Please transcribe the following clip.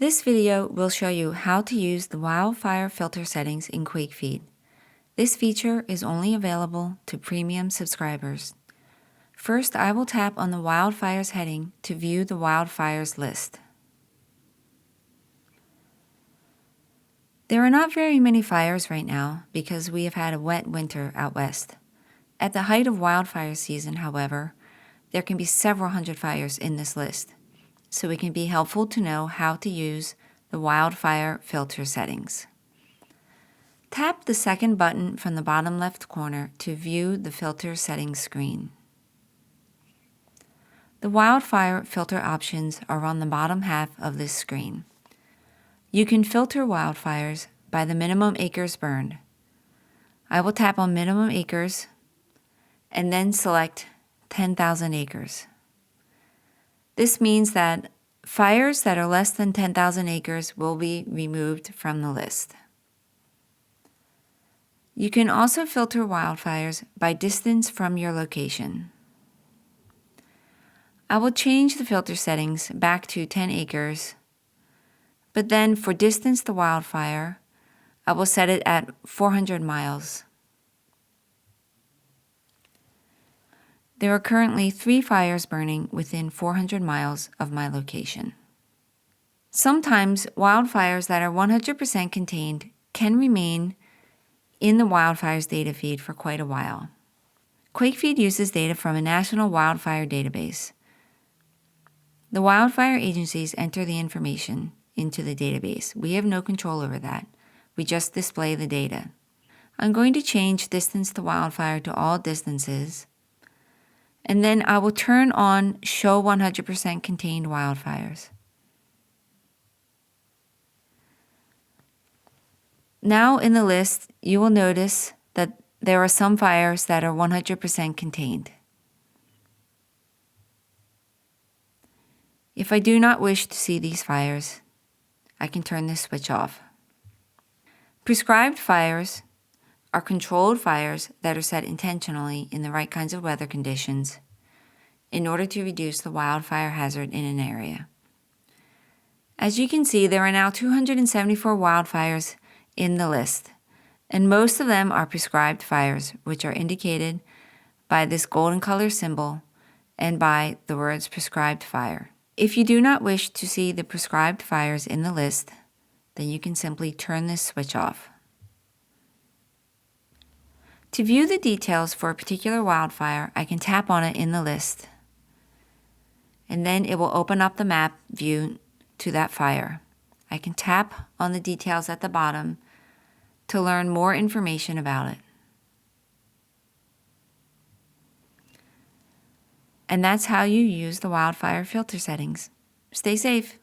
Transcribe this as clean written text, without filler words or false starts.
This video will show you how to use the Wildfire filter settings in QuakeFeed. This feature is only available to premium subscribers. First, I will tap on the Wildfires heading to view the wildfires list. There are not very many fires right now because we have had a wet winter out west. At the height of wildfire season, however, there can be several hundred fires in this list, so it can be helpful to know how to use the wildfire filter settings. Tap the second button from the bottom left corner to view the filter settings screen. The wildfire filter options are on the bottom half of this screen. You can filter wildfires by the minimum acres burned. I will tap on minimum acres and then select 10,000 acres. This means that fires that are less than 10,000 acres will be removed from the list. You can also filter wildfires by distance from your location. I will change the filter settings back to 10 acres, but then for distance to wildfire, I will set it at 400 miles. There are currently 3 fires burning within 400 miles of my location. Sometimes wildfires that are 100% contained can remain in the wildfires data feed for quite a while. QuakeFeed uses data from a national wildfire database. The wildfire agencies enter the information into the database. We have no control over that. We just display the data. I'm going to change distance to wildfire to all distances, and then I will turn on Show 100% Contained Wildfires. Now in the list, you will notice that there are some fires that are 100% contained. If I do not wish to see these fires, I can turn this switch off. Prescribed fires are controlled fires that are set intentionally in the right kinds of weather conditions in order to reduce the wildfire hazard in an area. As you can see, there are now 274 wildfires in the list, and most of them are prescribed fires, which are indicated by this golden color symbol and by the words prescribed fire. If you do not wish to see the prescribed fires in the list, then you can simply turn this switch off. To view the details for a particular wildfire, I can tap on it in the list, and then it will open up the map view to that fire. I can tap on the details at the bottom to learn more information about it. And that's how you use the wildfire filter settings. Stay safe.